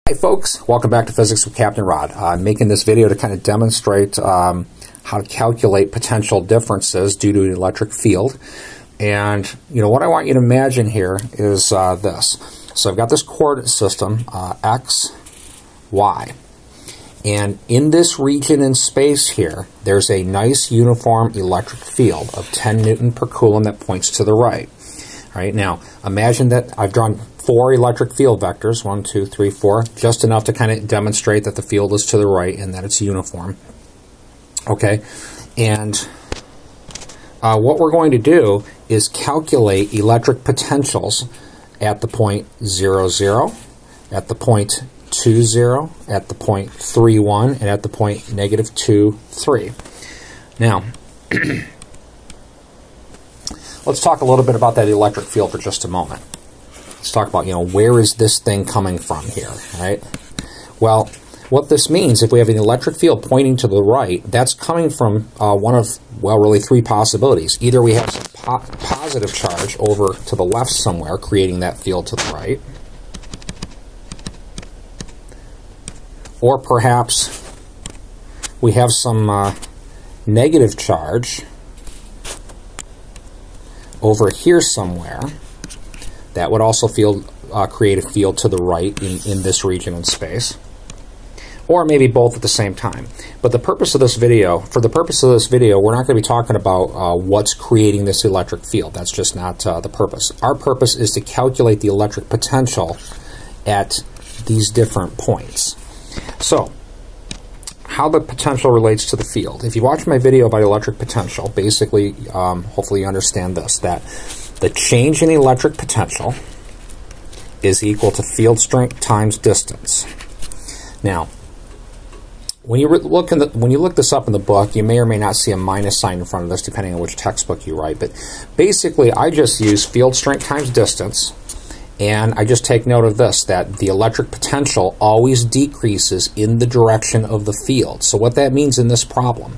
Hi folks, welcome back to Physics with Captain Rod. I'm making this video to kind of demonstrate how to calculate potential differences due to an electric field. And what I want you to imagine here is this. So I've got this coordinate system, x, y. And in this region in space here, there's a nice uniform electric field of 10 Newton per Coulomb that points to the right. All right, now imagine that I've drawn 4 electric field vectors, 1, 2, 3, 4, just enough to kind of demonstrate that the field is to the right and that it's uniform. Okay, and what we're going to do is calculate electric potentials at the point 0, 0, at the point 2, 0, at the point 3, 1, and at the point negative 2, 3. Now, let's talk a little bit about that electric field for just a moment. Let's talk about, where is this thing coming from here, right? Well, what this means, if we have an electric field pointing to the right, that's coming from one of, well, really 3 possibilities. Either we have some positive charge over to the left somewhere, creating that field to the right, or perhaps we have some negative charge over here somewhere. That would also create a field to the right in this region in space. Or maybe both at the same time. But the purpose of this video, we're not going to be talking about what's creating this electric field. That's just not the purpose. Our purpose is to calculate the electric potential at these different points. So, how the potential relates to the field. If you watch my video about electric potential, basically, hopefully you understand this, that the change in electric potential is equal to field strength times distance. Now, when you look this up in the book, you may or may not see a minus sign in front of this, depending on which textbook you write. But basically, I just use field strength times distance, and I just take note of this, that the electric potential always decreases in the direction of the field. So what that means in this problem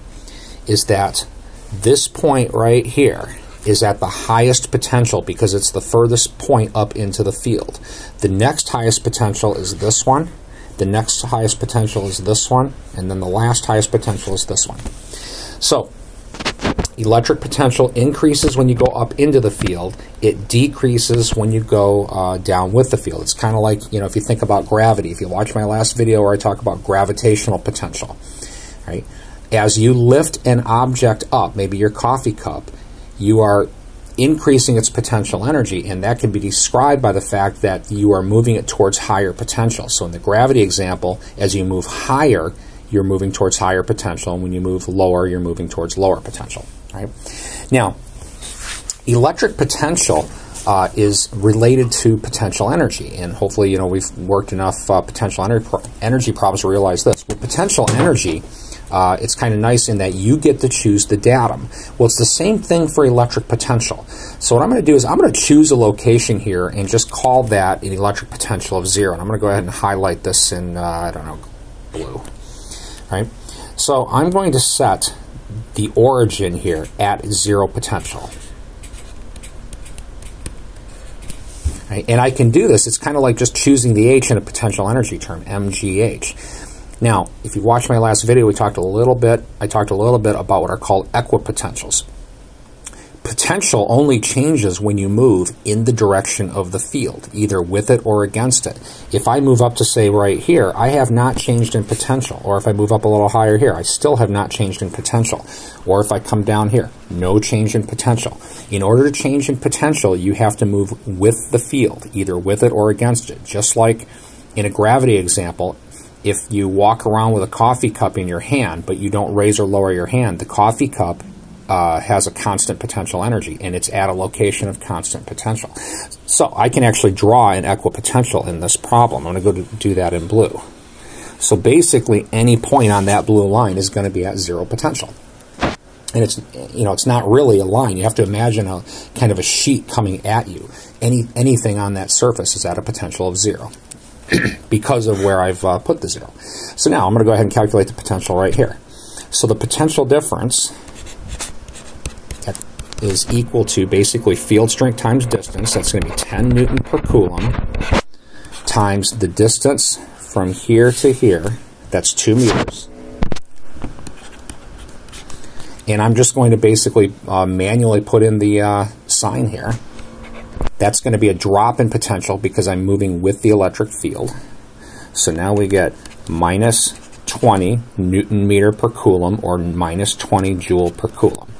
is that this point right here is at the highest potential because it's the furthest point up into the field. The next highest potential is this one, the next highest potential is this one, and then the last highest potential is this one. So, electric potential increases when you go up into the field. It decreases when you go down with the field. It's kind of like, if you think about gravity. If you watch my last video where I talk about gravitational potential, right? As you lift an object up, maybe your coffee cup, you are increasing its potential energy, and that can be described by the fact that you are moving it towards higher potential. So in the gravity example, as you move higher, you're moving towards higher potential, and when you move lower, you're moving towards lower potential. Right? Now, electric potential is related to potential energy, and hopefully, we've worked enough potential energy problems to realize this. With potential energy, it's kind of nice in that you get to choose the datum. Well, it's the same thing for electric potential. So what I'm going to do is I'm going to choose a location here and just call that an electric potential of 0. And I'm going to go ahead and highlight this in, I don't know, blue. Right? So I'm going to set the origin here at 0 potential. Right? And I can do this. It's kind of like just choosing the H in a potential energy term, MGH. Now, if you watched my last video, I talked a little bit about what are called equipotentials. Potential only changes when you move in the direction of the field, either with it or against it. If I move up to, say, right here, I have not changed in potential. Or if I move up a little higher here, I still have not changed in potential. Or if I come down here, no change in potential. In order to change in potential, you have to move with the field, either with it or against it. Just like in a gravity example, if you walk around with a coffee cup in your hand, but you don't raise or lower your hand, the coffee cup has a constant potential energy, and it's at a location of constant potential. So I can actually draw an equipotential in this problem. I'm going to go do that in blue. So basically, any point on that blue line is going to be at 0 potential. And it's not really a line. You have to imagine a kind of a sheet coming at you. Anything on that surface is at a potential of 0. Because of where I've put the 0. So now I'm going to go ahead and calculate the potential right here. So the potential difference is equal to basically field strength times distance. That's going to be 10 Newton per Coulomb times the distance from here to here, that's 2 meters. And I'm just going to basically manually put in the sign here. That's going to be a drop in potential because I'm moving with the electric field. So now we get minus 20 Newton meter per coulomb, or minus 20 joule per coulomb.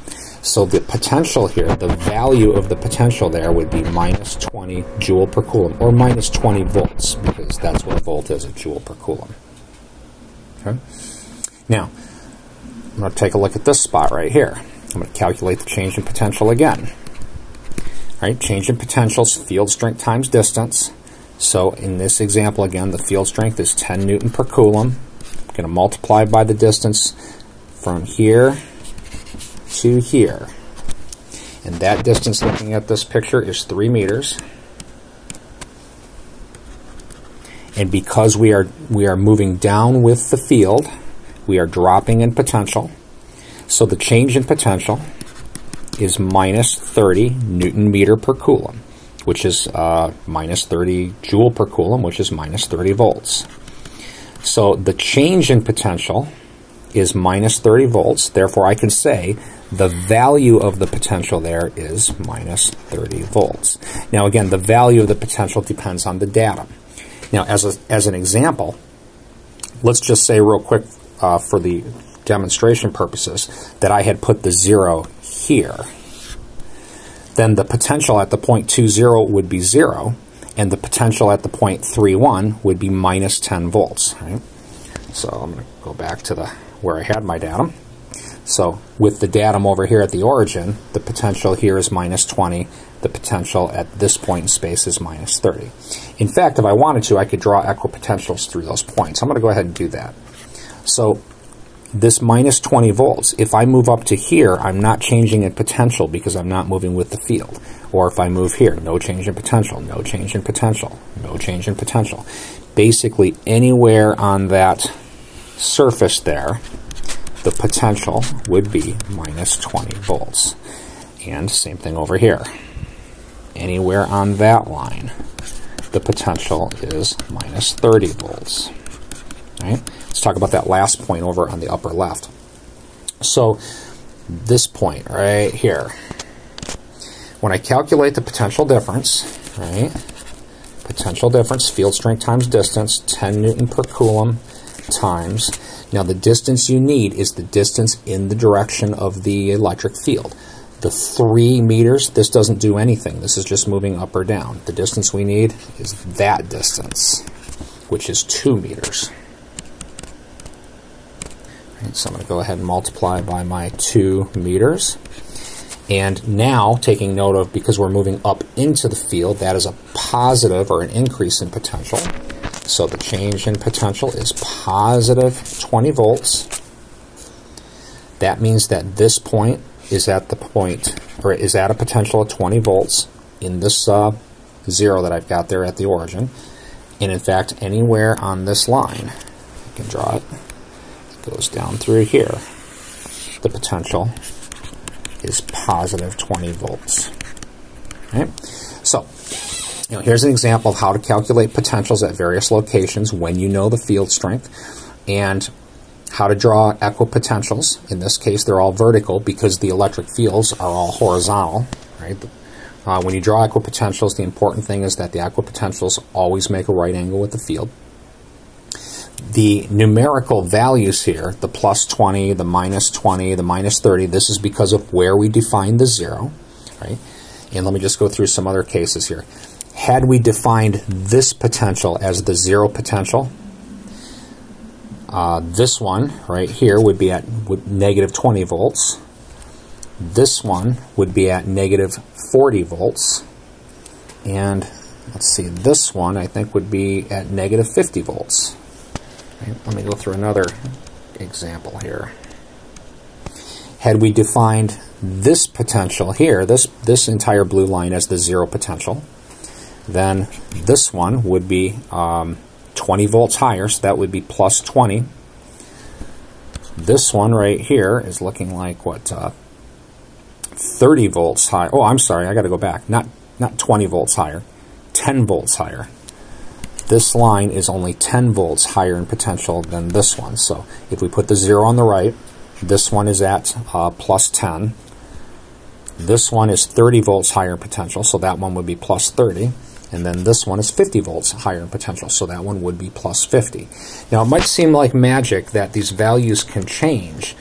So the potential here, the value of the potential there would be minus 20 joule per coulomb, or minus 20 volts, because that's what a volt is, a joule per coulomb. Okay? Now, I'm going to take a look at this spot right here. I'm going to calculate the change in potential again. All right, change in potential is field strength times distance. So in this example again, the field strength is 10 Newton per coulomb. I'm going to multiply by the distance from here to here. And that distance, looking at this picture, is 3 meters. And because we are moving down with the field, we are dropping in potential. So the change in potential is minus 30 Newton meter per coulomb, which is minus 30 joule per coulomb, which is minus 30 volts. So the change in potential is minus 30 volts. Therefore, I can say the value of the potential there is minus 30 volts. Now, again, the value of the potential depends on the datum. Now, as an example, let's just say real quick for the demonstration purposes that I had put the 0 here. Then the potential at the point 20 would be 0, and the potential at the point 31 would be minus 10 volts. Right? So I'm going to go back to where I had my datum. So with the datum over here at the origin, the potential here is minus 20. The potential at this point in space is minus 30. In fact, if I wanted to, I could draw equipotentials through those points. I'm going to go ahead and do that. So this minus 20 volts, if I move up to here, I'm not changing in potential because I'm not moving with the field. Or if I move here, no change in potential, no change in potential, no change in potential. Basically, anywhere on that surface there, the potential would be minus 20 volts. And same thing over here. Anywhere on that line, the potential is minus 30 volts. All right? Let's talk about that last point over on the upper left. So this point right here, when I calculate the potential difference, right? Potential difference, field strength times distance, 10 Newton per coulomb times. Now the distance you need is the distance in the direction of the electric field. The 3 meters, this doesn't do anything. This is just moving up or down. The distance we need is that distance, which is 2 meters. Right, so I'm going to go ahead and multiply by my 2 meters. And now, taking note of, because we're moving up into the field, that is a positive or an increase in potential. So the change in potential is positive 20 volts. That means that this point is at the point, or is at a potential of 20 volts in this 0 that I've got there at the origin. And in fact, anywhere on this line, I can draw it, goes down through here, the potential is positive 20 volts. Right? So, here's an example of how to calculate potentials at various locations when you know the field strength, and how to draw equipotentials. In this case, they're all vertical because the electric fields are all horizontal. Right? When you draw equipotentials, the important thing is that the equipotentials always make a right angle with the field. The numerical values here, the plus 20, the minus 20, the minus 30, this is because of where we define the 0. Right? And let me just go through some other cases here. Had we defined this potential as the 0 potential, this one right here would be at negative 20 volts. This one would be at negative 40 volts. And let's see, this one I think would be at negative 50 volts. Right, let me go through another example here. Had we defined this potential here, this entire blue line as the 0 potential, then this one would be 20 volts higher, so that would be plus 20. This one right here is looking like, what, 30 volts higher. Oh, I'm sorry, I got to go back. Not 20 volts higher, 10 volts higher. this line is only 10 volts higher in potential than this one. So if we put the 0 on the right, this one is at plus 10. This one is 30 volts higher in potential, so that one would be plus 30. And then this one is 50 volts higher in potential, so that one would be plus 50. Now, it might seem like magic that these values can change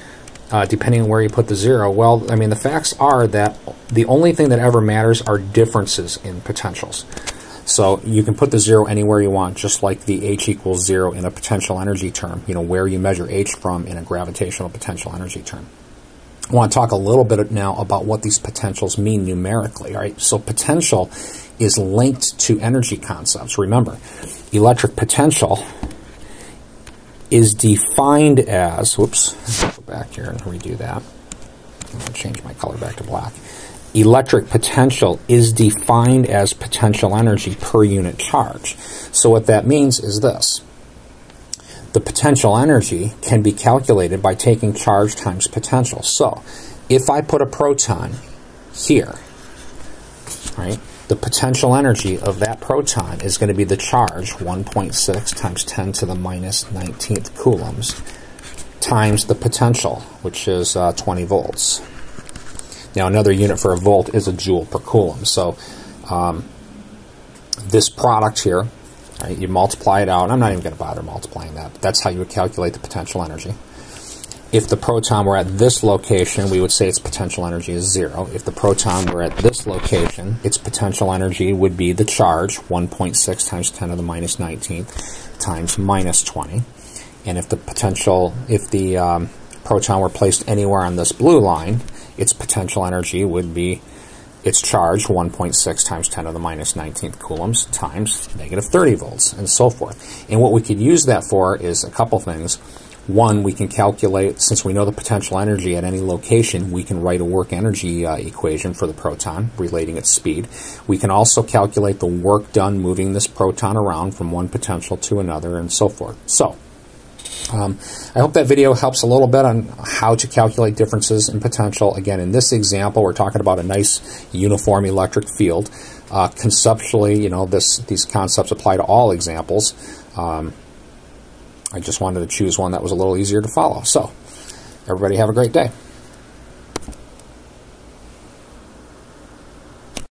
depending on where you put the 0. Well, I mean, the facts are that the only thing that ever matters are differences in potentials. So you can put the 0 anywhere you want, just like the H equals 0 in a potential energy term, you know, where you measure H from in a gravitational potential energy term. I want to talk a little bit now about what these potentials mean numerically. All right, so potential is linked to energy concepts. Remember, electric potential is defined as, whoops, go back here and redo that. I'm going to change my color back to black. Electric potential is defined as potential energy per unit charge. So what that means is this. The potential energy can be calculated by taking charge times potential. So if I put a proton here, right, the potential energy of that proton is going to be the charge, 1.6 times 10 to the minus 19th coulombs, times the potential, which is 20 volts. Now, another unit for a volt is a joule per coulomb. So this product here, right, you multiply it out. I'm not even going to bother multiplying that. But that's how you would calculate the potential energy. If the proton were at this location, we would say its potential energy is 0. If the proton were at this location, its potential energy would be the charge, 1.6 times 10 to the minus 19th, times minus 20. And if the proton were placed anywhere on this blue line, its potential energy would be its charge, 1.6 times 10 to the minus 19th coulombs, times negative 30 volts, and so forth. And what we could use that for is a couple things. One, we can calculate, since we know the potential energy at any location, we can write a work energy equation for the proton, relating its speed. We can also calculate the work done moving this proton around from one potential to another, and so forth. So, I hope that video helps a little bit on how to calculate differences in potential. Again, in this example, we're talking about a nice uniform electric field. Conceptually, you know, these concepts apply to all examples. I just wanted to choose one that was a little easier to follow. So, everybody have a great day.